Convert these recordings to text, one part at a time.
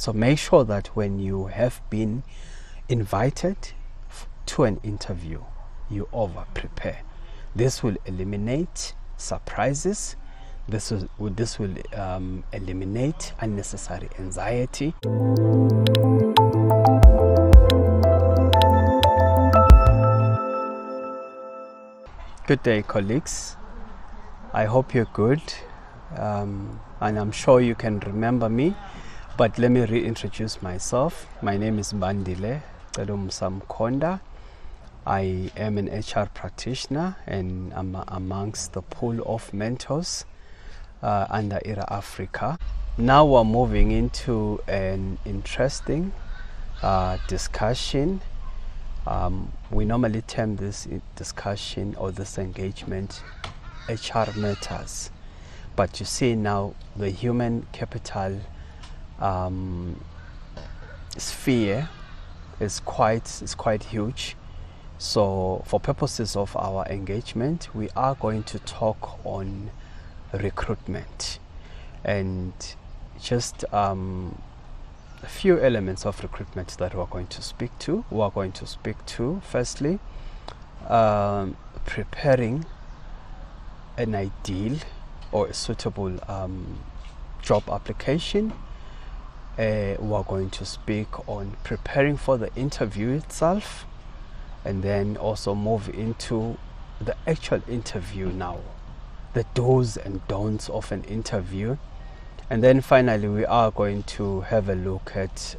So make sure that when you have been invited to an interview, you over prepare. This will eliminate surprises. This will eliminate unnecessary anxiety. Good day, colleagues. I hope you're good, and I'm sure you can remember me, but let me reintroduce myself. My name is Bandile Celumusa Mkhonta. I am an HR practitioner, and I'm amongst the pool of mentors under EraAfrica. Now we're moving into an interesting discussion. We normally term this discussion or this engagement HR matters, but you see now the human capital sphere is quite huge. So for purposes of our engagement, we are going to talk on recruitment and just a few elements of recruitment that we're going to speak to. We're going to speak to, firstly, preparing an ideal or a suitable job application. We're going to speak on preparing for the interview itself, and then also move into the actual interview now, the do's and don'ts of an interview. And then finally, we are going to have a look at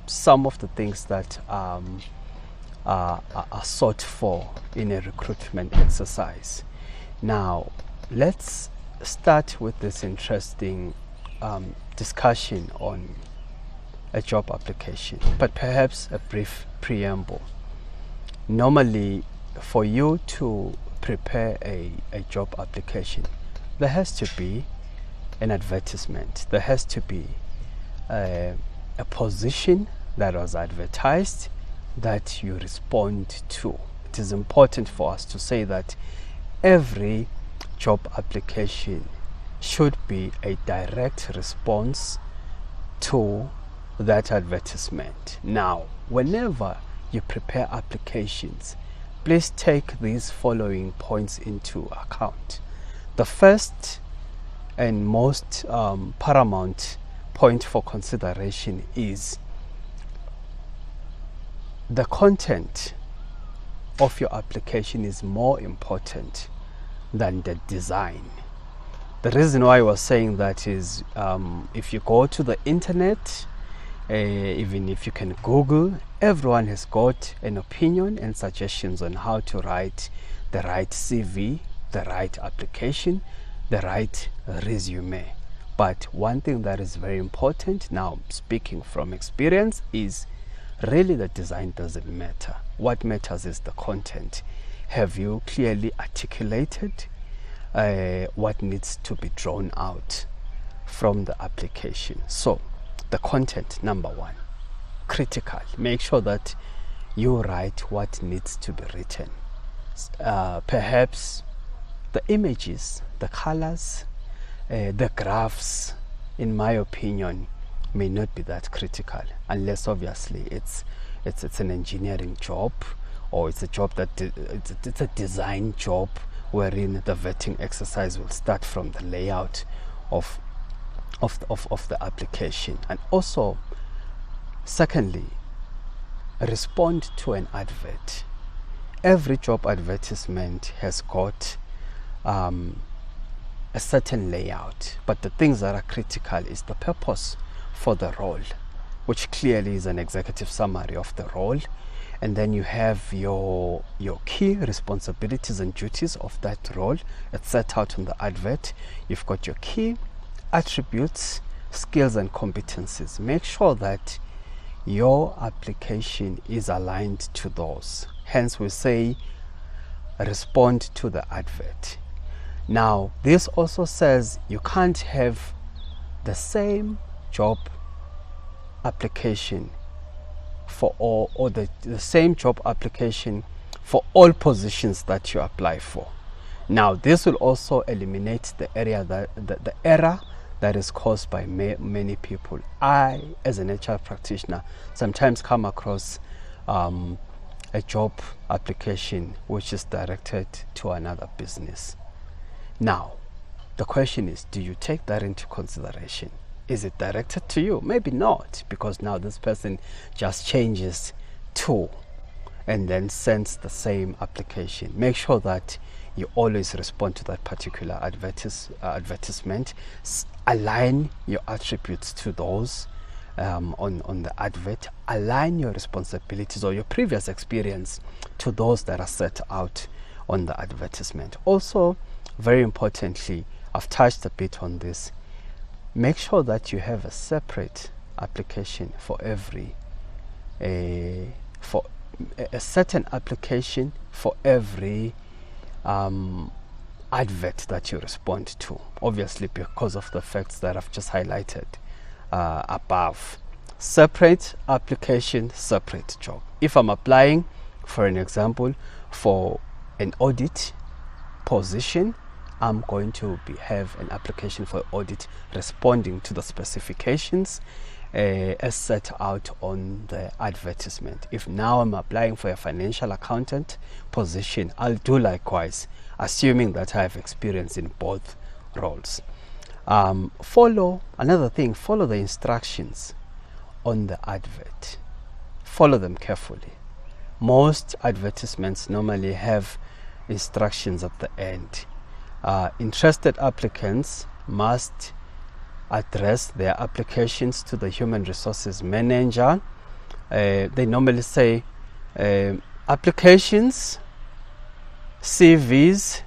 some of the things that are sought for in a recruitment exercise. Now, let's start with this interesting discussion on a job application, but perhaps a brief preamble. Normally, for you to prepare a job application, there has to be an advertisement. There has to be a position that was advertised that you respond to. It is important for us to say that every job application should be a direct response to that advertisement. Now, whenever you prepare applications, please take these following points into account. The first and most paramount point for consideration is the content of your application is more important than the design. The reason why I was saying that is if you go to the internet, even if you can Google, everyone has got an opinion and suggestions on how to write the right CV, the right application, the right resume. But one thing that is very important, now speaking from experience, is really the design doesn't matter. What matters is the content. Have you clearly articulated what needs to be drawn out from the application? So the content, number one, critical. Make sure that you write what needs to be written. Perhaps the images, the colors, the graphs, in my opinion, may not be that critical, unless obviously it's an engineering job, or it's a job that it's a design job wherein the vetting exercise will start from the layout of the application. And also, secondly, respond to an advert. Every job advertisement has got a certain layout, but the things that are critical is the purpose for the role, which clearly is an executive summary of the role, and then you have your key responsibilities and duties of that role. It's set out on the advert. You've got your key attributes, skills and competencies. Make sure that your application is aligned to those. Hence we say respond to the advert. Now this also says you can't have the same job application for all, or the same job application for all positions that you apply for. Now this will also eliminate the area that the error that is caused by many people. I, as an HR practitioner, sometimes come across a job application which is directed to another business. Now, the question is, do you take that into consideration? Is it directed to you? Maybe not, because now this person just changes to and then sends the same application. Make sure that you always respond to that particular advertisement. Align your attributes to those on the advert. Align your responsibilities or your previous experience to those that are set out on the advertisement. Also, very importantly, I've touched a bit on this. Make sure that you have a separate application for every for a certain application for every advert that you respond to, obviously because of the facts that I've just highlighted above. Separate application, separate job. If I'm applying, for an example, for an audit position, I'm going to have an application for audit responding to the specifications as set out on the advertisement. If now I'm applying for a financial accountant position, I'll do likewise, assuming that I have experience in both roles. Follow the instructions on the advert. Follow them carefully. Most advertisements normally have instructions at the end. Interested applicants must address their applications to the human resources manager. They normally say applications, CVs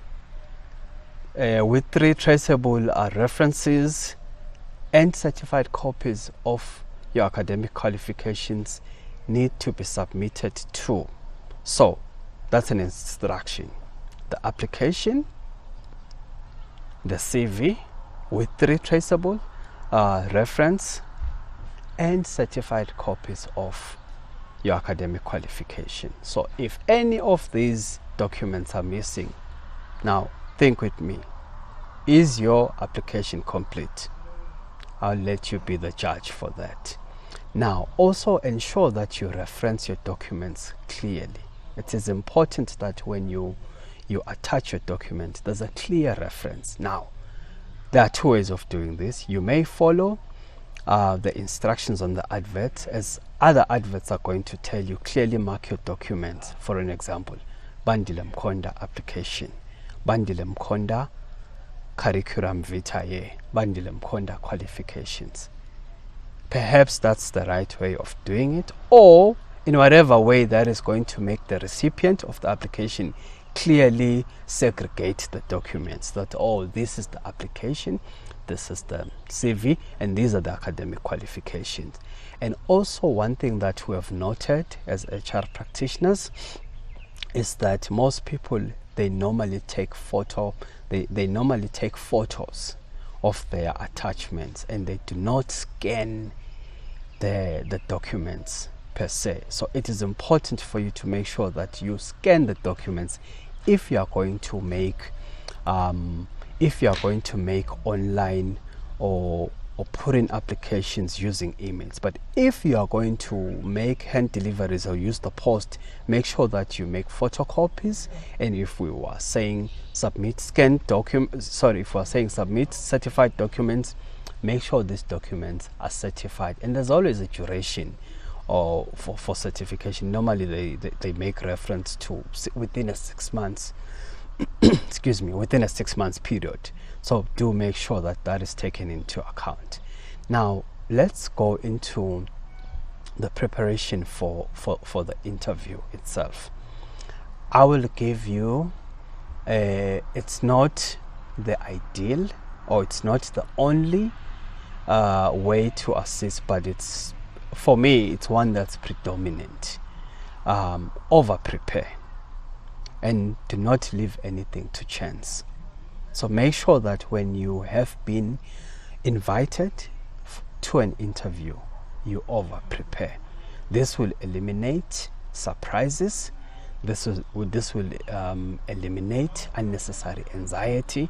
with 3 traceable references and certified copies of your academic qualifications need to be submitted to. So that's an instruction. The application, the CV with 3 traceable reference and certified copies of your academic qualification. So if any of these documents are missing, now think with me, is your application complete? I'll let you be the judge for that. Now also ensure that you reference your documents clearly. It is important that when you attach your document, there's a clear reference. Now there are 2 ways of doing this. You may follow the instructions on the advert, as other adverts are going to tell you clearly mark your documents. For an example, Bandile Mkhonta application, Bandile Mkhonta curriculum vitae, Bandile Mkhonta qualifications. Perhaps that's the right way of doing it, or in whatever way that is going to make the recipient of the application clearly segregate the documents, that this is the application, this is the CV, and these are the academic qualifications. And also one thing that we have noted as HR practitioners is that most people, they normally take photos of their attachments, and they do not scan the documents per se. So it is important for you to make sure that you scan the documents if you are going to make online or put in applications using emails. But if you are going to make hand deliveries or use the post, make sure that you make photocopies. And if we were saying submit certified documents, make sure these documents are certified. And there's always a duration for certification. Normally they make reference to within a 6 months within a 6 months period. So do make sure that is taken into account. Now let's go into the preparation for the interview itself. I will give you it's not the ideal, or it's not the only way to assist, but it's, for me, it's one that's predominant. Over prepare and do not leave anything to chance. So make sure that when you have been invited to an interview, you over prepare. This will eliminate surprises. This will eliminate unnecessary anxiety,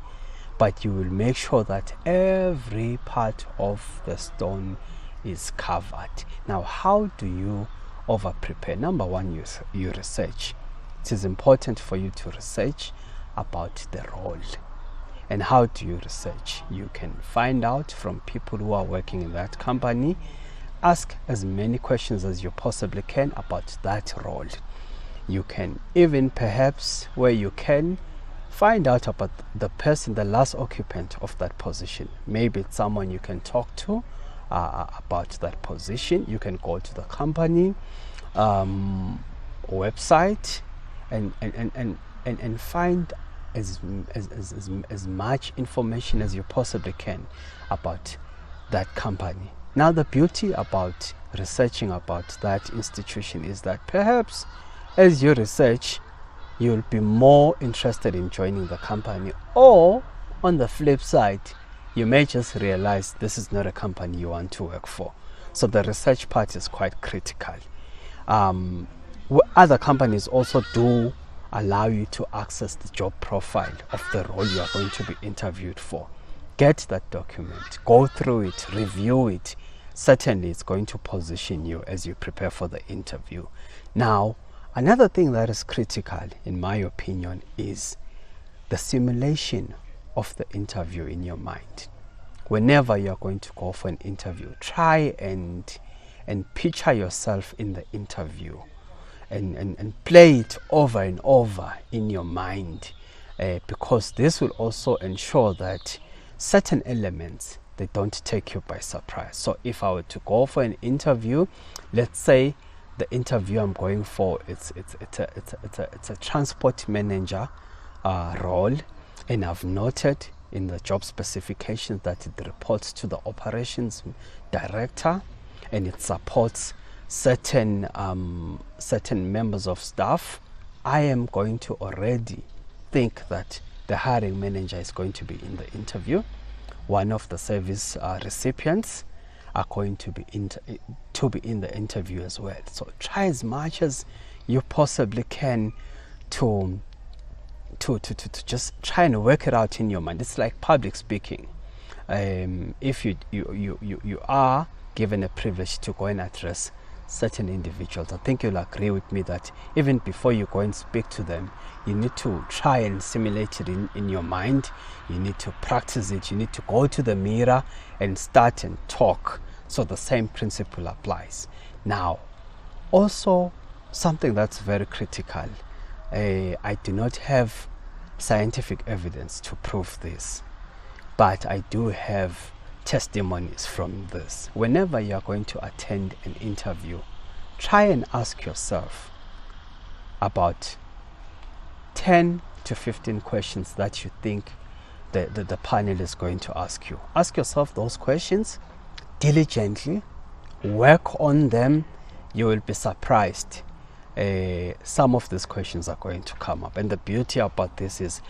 but you will make sure that every part of the stone is covered. Now, how do you over prepare? Number one, you research. It is important for you to research about the role. And how do you research? You can find out from people who are working in that company. Ask as many questions as you possibly can about that role. You can even, perhaps where you can, find out about the person, the last occupant of that position. Maybe it's someone you can talk to about that position. You can go to the company website and find as much information as you possibly can about that company. Now, the beauty about researching about that institution is that perhaps as you research, you'll be more interested in joining the company, or on the flip side, you may just realize this is not a company you want to work for. So the research part is quite critical. Other companies also do allow you to access the job profile of the role you are going to be interviewed for. Get that document, go through it, review it. Certainly it's going to position you as you prepare for the interview. Now, another thing that is critical, in my opinion, is the simulation of the interview in your mind. Whenever you are going to go for an interview, try and picture yourself in the interview and play it over and over in your mind, because this will also ensure that certain elements, they don't take you by surprise. So if I were to go for an interview, let's say the interview I'm going for, it's a transport manager role, and I've noted in the job specifications that it reports to the operations director, and it supports certain members of staff. I am going to already think that the hiring manager is going to be in the interview. One of the service recipients are going to be in the interview as well. So try as much as you possibly can to just try and work it out in your mind. It's like public speaking. If you are given a privilege to go and address certain individuals, I think you'll agree with me that even before you go and speak to them, you need to try and simulate it in your mind. You need to practice it. You need to go to the mirror and start and talk. So the same principle applies. Now, also something that's very critical, I do not have scientific evidence to prove this, but I do have testimonies from this. Whenever you are going to attend an interview, try and ask yourself about 10 to 15 questions that you think the panel is going to ask you. Ask yourself those questions diligently, work on them. You will be surprised. Some of these questions are going to come up, and the beauty about this is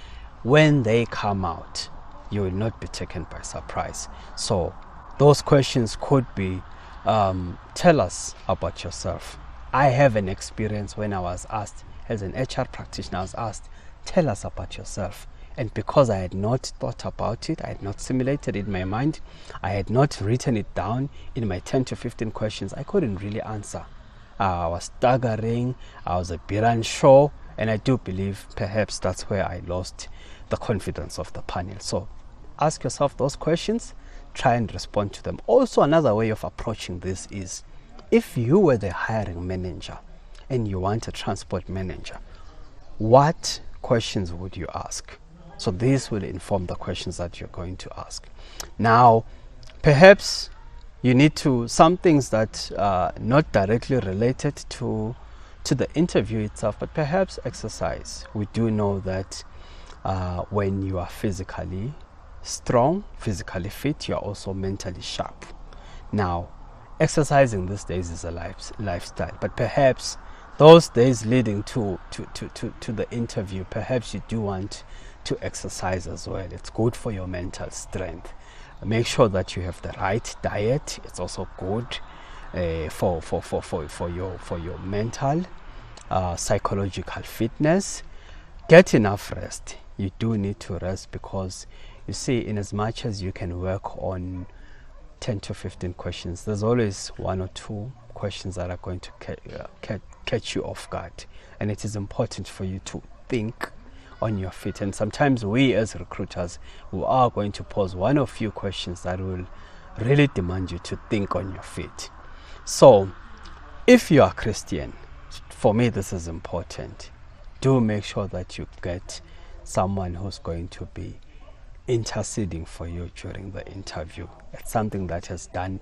when they come out, you will not be taken by surprise. So those questions could be, tell us about yourself. I have an experience when I was asked, as an HR practitioner, I was asked, tell us about yourself. And because I had not thought about it, I had not simulated it in my mind, I had not written it down in my 10 to 15 questions, I couldn't really answer. I was staggering, I was a bit unsure, and I do believe perhaps that's where I lost the confidence of the panel. So ask yourself those questions, try and respond to them. Also, another way of approaching this is, if you were the hiring manager and you want a transport manager, what questions would you ask? So this will inform the questions that you're going to ask. Now, perhaps you need to, some things that are not directly related to the interview itself, but perhaps exercise. We do know that when you are physically strong, physically fit, you are also mentally sharp. Now, exercising these days is a lifestyle, but perhaps those days leading to the interview, perhaps you do want to exercise as well. It's good for your mental strength. Make sure that you have the right diet. It's also good for your mental, psychological fitness. Get enough rest. You do need to rest, because You see, in as much as you can work on 10 to 15 questions, there's always one or two questions that are going to catch you off guard, and it is important for you to think on your feet. And sometimes we as recruiters, we are going to pose one or few questions that will really demand you to think on your feet. So if you are Christian, for me this is important. Do make sure that you get someone who's going to be interceding for you during the interview. It's something that has done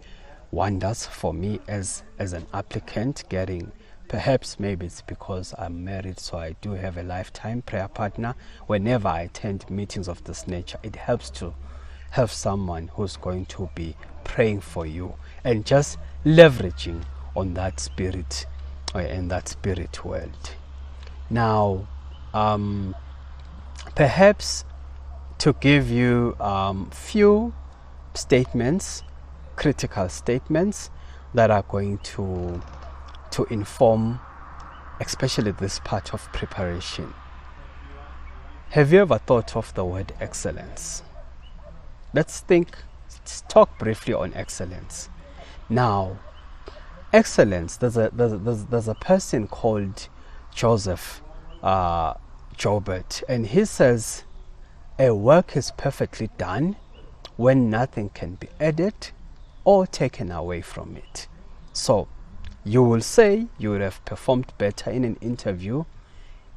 wonders for me as an applicant, getting, perhaps maybe it's because I'm married, so I do have a lifetime prayer partner. Whenever I attend meetings of this nature, it helps to have someone who's going to be praying for you and just leveraging on that spirit in that spirit world. Now, perhaps to give you few statements, critical statements that are going to inform especially this part of preparation. Have you ever thought of the word excellence? Let's talk briefly on excellence. Now, excellence, there's a person called Joseph Joubert, and he says, a work is perfectly done when nothing can be added or taken away from it. So you will say you would have performed better in an interview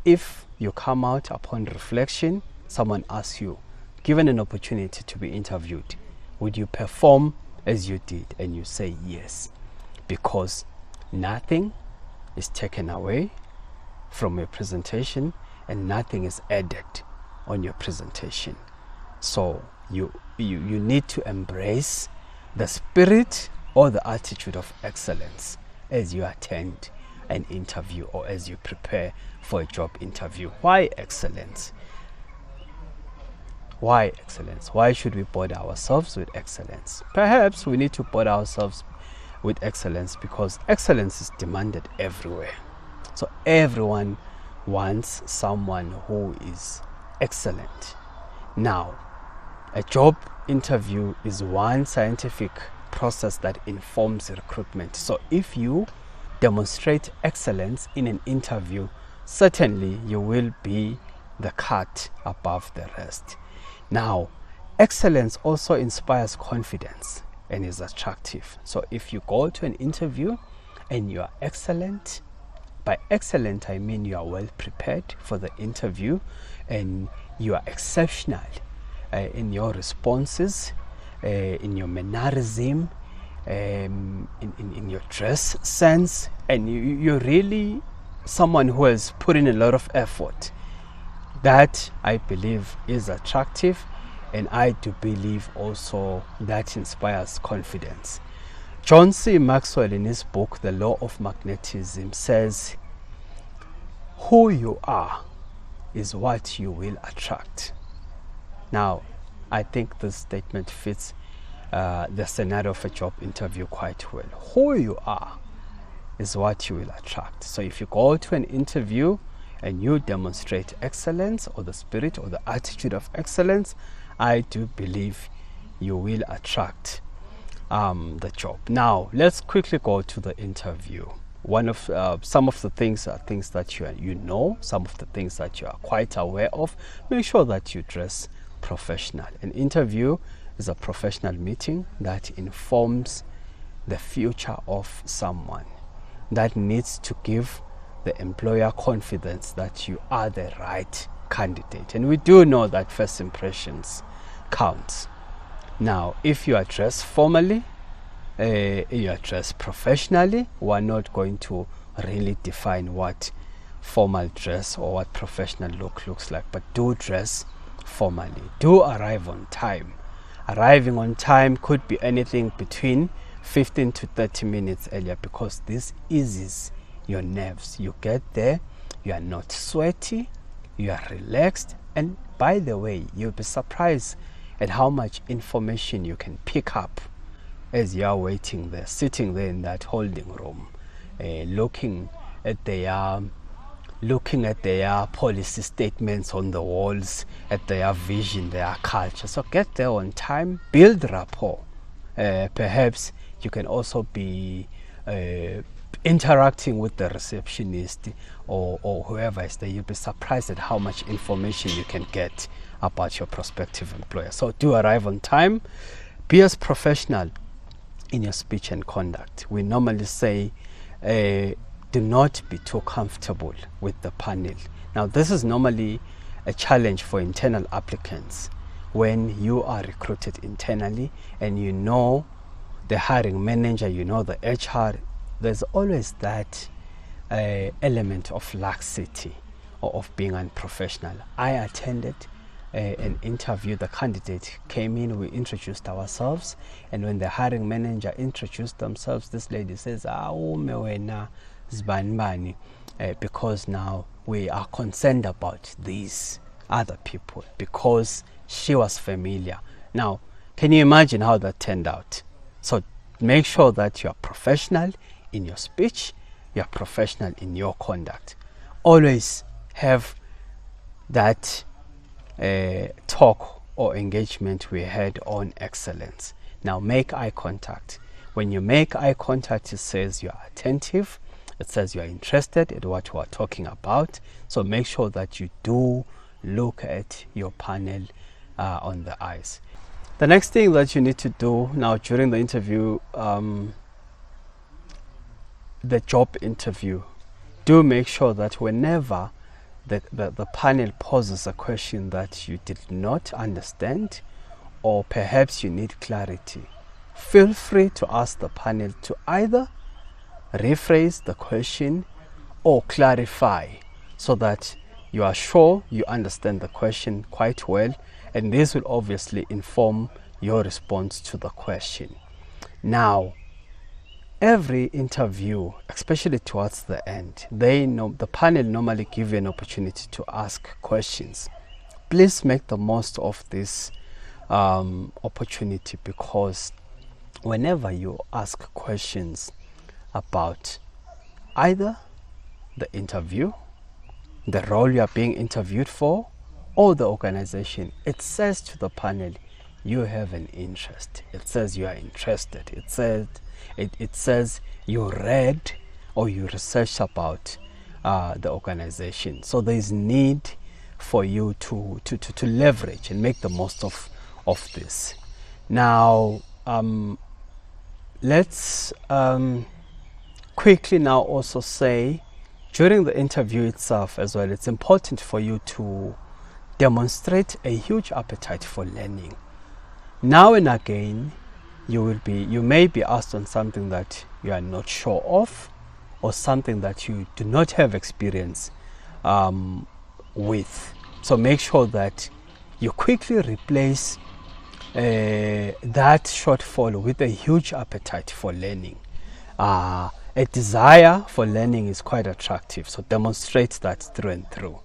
if you come out upon reflection, someone asks you, given an opportunity to be interviewed, would you perform as you did? And you say yes, because nothing is taken away from your presentation and nothing is added on your presentation. So you need to embrace the spirit or the attitude of excellence as you attend an interview or as you prepare for a job interview. Why excellence? Why excellence? Why should we bother ourselves with excellence? Perhaps we need to bother ourselves with excellence because excellence is demanded everywhere. So everyone wants someone who is excellent. Now, a job interview is one scientific process that informs recruitment. So if you demonstrate excellence in an interview, certainly you will be the cut above the rest. Now, excellence also inspires confidence and is attractive. So if you go to an interview and you are excellent, by excellent I mean you are well prepared for the interview and you are exceptional in your responses, in your mannerism, in your dress sense, and you're really someone who has put in a lot of effort. That, I believe, is attractive, and I do believe also that inspires confidence. John C. Maxwell, in his book The Law of Magnetism, says who you are is what you will attract. Now, I think this statement fits the scenario of a job interview quite well. Who you are is what you will attract. So if you go to an interview and you demonstrate excellence or the spirit or the attitude of excellence, I do believe you will attract the job. Now, let's quickly go to the interview. One of some of the things are things that you know, some of the things that you are quite aware of. Make sure that you dress professional. An interview is a professional meeting that informs the future of someone, that needs to give the employer confidence that you are the right candidate. And we do know that first impressions count. Now, if you are dressed formally, you are dressed professionally, we're not going to really define what formal dress or what professional look looks like, but do dress formally. Do arrive on time. Arriving on time could be anything between 15 to 30 minutes earlier, because this eases your nerves. You get there, you are not sweaty, you are relaxed, and by the way, you'll be surprised at how much information you can pick up as you are waiting there, sitting there in that holding room, looking at their looking at their policy statements on the walls, at their vision, their culture. So get there on time, build rapport. Perhaps you can also be interacting with the receptionist or whoever is there. You'll be surprised at how much information you can get about your prospective employer. So do arrive on time, be as professional in your speech and conduct. We normally say do not be too comfortable with the panel. Now this is normally a challenge for internal applicants. When you are recruited internally and you know the hiring manager, you know the HR, there's always that element of laxity or of being unprofessional. I attended an interview. The candidate came in, we introduced ourselves, and when the hiring manager introduced themselves, this lady says, because now we are concerned about these other people, because she was familiar. Now, can you imagine how that turned out? So make sure that you are professional in your speech, you are professional in your conduct. Always have that talk or engagement we had on excellence. Now make eye contact. When you make eye contact, it says you are attentive, it says you are interested in what you are talking about. So make sure that you do look at your panel on the eyes. The next thing that you need to do now during the interview, the job interview, do make sure that whenever the panel poses a question that you did not understand, or perhaps you need clarity, feel free to ask the panel to either rephrase the question or clarify, so that you are sure you understand the question quite well, and this will obviously inform your response to the question. Now, every interview, especially towards the end, the panel normally give you an opportunity to ask questions. Please make the most of this opportunity, because whenever you ask questions about either the interview, the role you are being interviewed for, or the organization, it says to the panel you have an interest. It says you are interested. It says you read or you researched about the organization. So there is need for you to leverage and make the most of this. Now let's quickly now also say, during the interview itself as well, it's important for you to demonstrate a huge appetite for learning. Now and again, you may be asked on something that you are not sure of, or something that you do not have experience with. So make sure that you quickly replace that shortfall with a huge appetite for learning. A desire for learning is quite attractive, so demonstrate that through and through.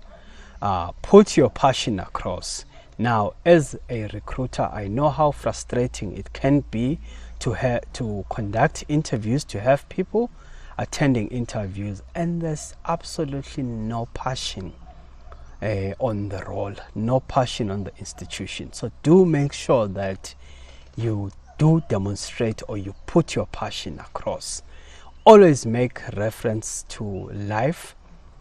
Put your passion across. Now, as a recruiter, I know how frustrating it can be to conduct interviews, to have people attending interviews, and there's absolutely no passion on the role, no passion on the institution. So do make sure that you do demonstrate, or you put your passion across. Always make reference to life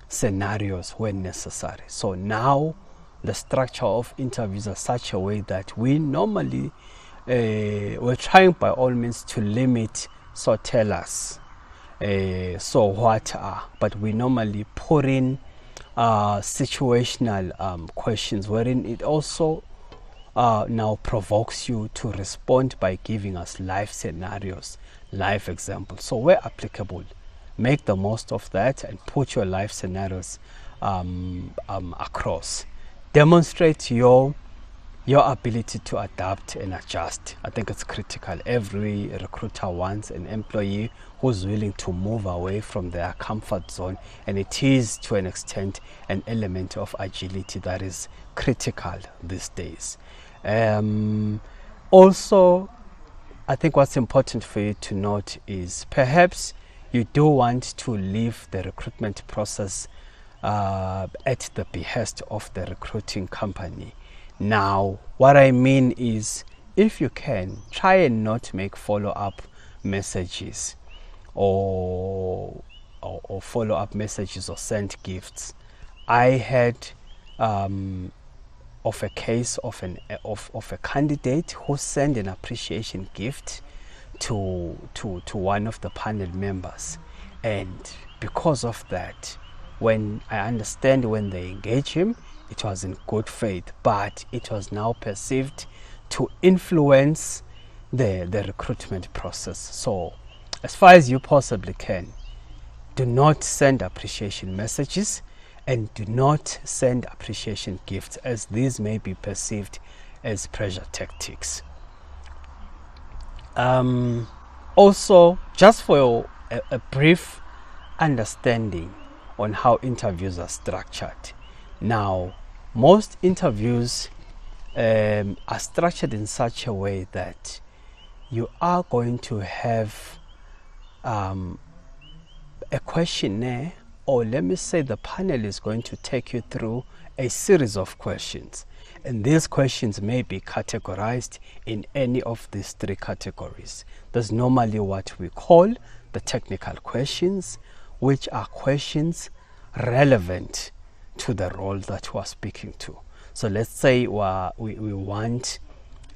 scenarios when necessary. So now the structure of interviews are such a way that we normally we're trying by all means to limit, so tell us, so what are, but we normally put in situational questions, wherein it also now provokes you to respond by giving us life scenarios, life examples. So where applicable, make the most of that and put your life scenarios across. Demonstrate your ability to adapt and adjust. I think it's critical. Every recruiter wants an employee who's willing to move away from their comfort zone, and it is to an extent an element of agility that is critical these days. Also, I think what's important for you to note is perhaps you do want to leave the recruitment process at the behest of the recruiting company. Now, what I mean is, if you can, try and not make follow-up messages or follow-up messages or send gifts. I had of a case of a candidate who sent an appreciation gift to one of the panel members, and because of that, when I understand when they engage him, it was in good faith, but it was now perceived to influence the recruitment process. So as far as you possibly can, do not send appreciation messages and do not send appreciation gifts, as these may be perceived as pressure tactics. Also, just for a brief understanding on how interviews are structured. Now, most interviews are structured in such a way that you are going to have a questionnaire, or let me say the panel is going to take you through a series of questions, and these questions may be categorized in any of these three categories. There's normally what we call the technical questions, which are questions relevant to the role that we're speaking to. So let's say we're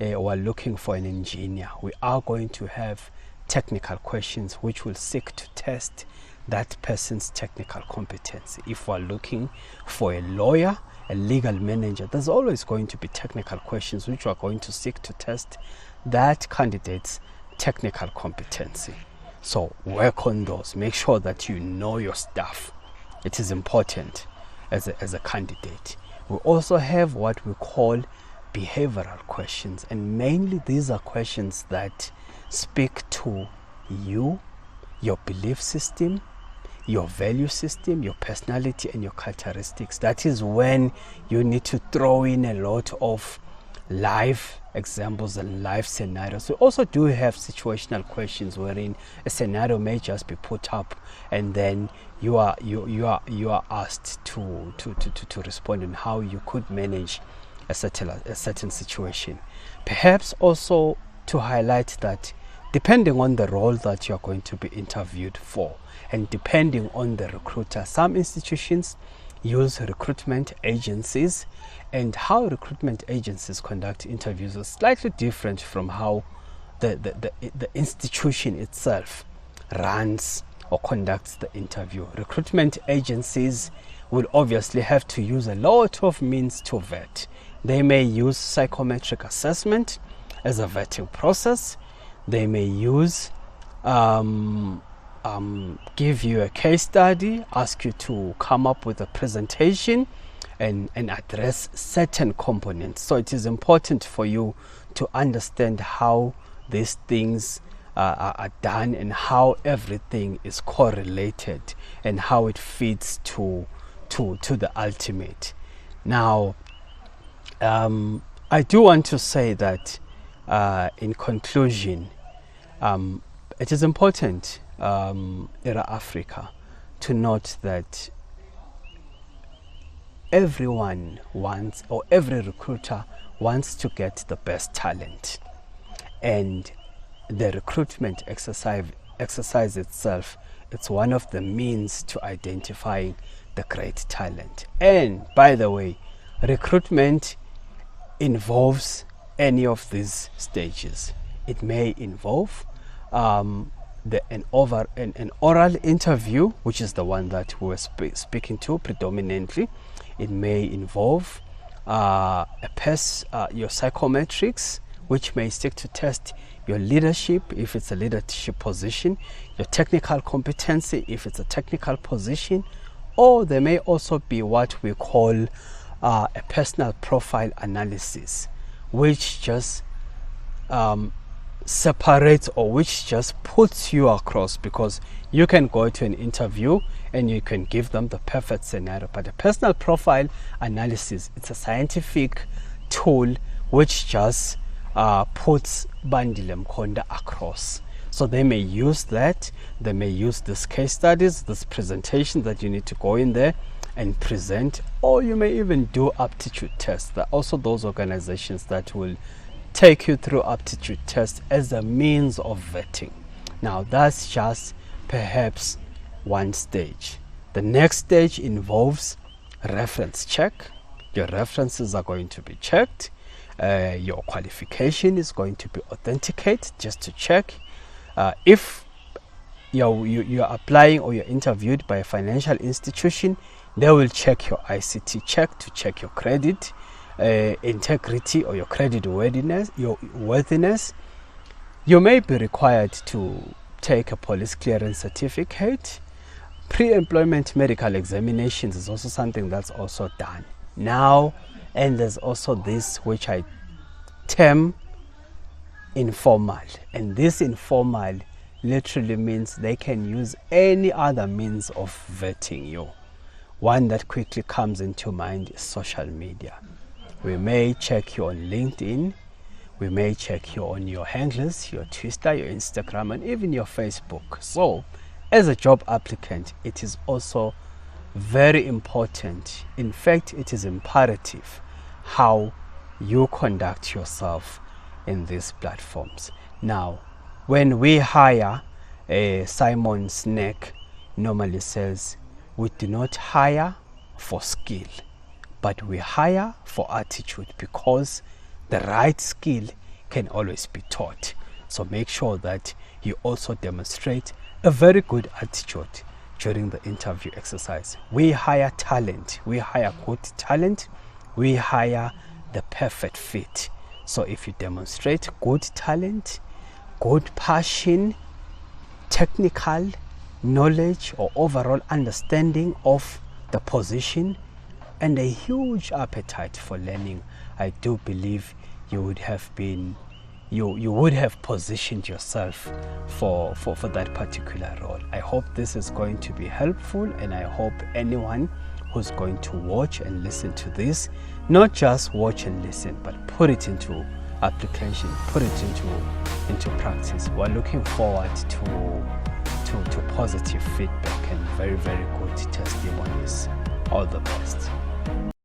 looking for an engineer. We are going to have technical questions which will seek to test that person's technical competency. If we're looking for a lawyer, a legal manager, there's always going to be technical questions which are going to seek to test that candidate's technical competency. So work on those. Make sure that you know your stuff. It is important as a candidate. We also have what we call behavioral questions, and mainly these are questions that speak to you, your belief system, your value system, your personality, and your characteristics. That is when you need to throw in a lot of live examples and live scenarios. We also do have situational questions wherein a scenario may just be put up, and then you are asked to respond on how you could manage a certain situation. Perhaps also to highlight that depending on the role that you are going to be interviewed for, and depending on the recruiter, some institutions use recruitment agencies, and how recruitment agencies conduct interviews is slightly different from how the institution itself runs or conducts the interview. Recruitment agencies will obviously have to use a lot of means to vet. They may use psychometric assessment as a vetting process. They may use give you a case study, ask you to come up with a presentation and address certain components. So it is important for you to understand how these things are done and how everything is correlated and how it feeds to the ultimate. Now, I do want to say that in conclusion, it is important, EraAfrica, to note that everyone wants, or every recruiter wants to get the best talent, and the recruitment exercise itself, it's one of the means to identifying the great talent. And by the way, recruitment involves any of these stages. It may involve an oral interview, which is the one that we're speaking to predominantly. It may involve your psychometrics, which may seek to test your leadership if it's a leadership position, your technical competency if it's a technical position, or there may also be what we call a personal profile analysis, which just separates, or which just puts you across, because you can go to an interview and you can give them the perfect scenario, but a personal profile analysis, it's a scientific tool which just puts Bandile Mkhonta across. So they may use that, they may use this case studies, this presentation that you need to go in there and present, or you may even do aptitude tests. There are also those organizations that will take you through aptitude tests as a means of vetting. Now that's just perhaps one stage. The next stage involves reference check. Your references are going to be checked. Your qualification is going to be authenticated, just to check if you're applying or you're interviewed by a financial institution. They will check your ICT check to check your credit integrity or your credit worthiness. You may be required to take a police clearance certificate. Pre-employment medical examinations is also something that's also done now. And there's also this, which I term informal, and this informal literally means they can use any other means of vetting you. One that quickly comes into mind is social media. We may check you on LinkedIn, we may check you on your handles, your Twitter, your Instagram, and even your Facebook. So as a job applicant, it is also very important, in fact it is imperative, how you conduct yourself in these platforms. Now when we hire, Simon Sinek normally says, we do not hire for skill, but we hire for attitude, because the right skill can always be taught. So make sure that you also demonstrate a very good attitude during the interview exercise. We hire talent, we hire good talent, we hire the perfect fit. So if you demonstrate good talent, good passion, technical knowledge or overall understanding of the position, and a huge appetite for learning, I do believe you would have been you would have positioned yourself for that particular role. I hope this is going to be helpful, and I hope anyone who's going to watch and listen to this, not just watch and listen, but put it into application, put it into practice. We're looking forward to positive feedback and very, very good testimonies. All the best.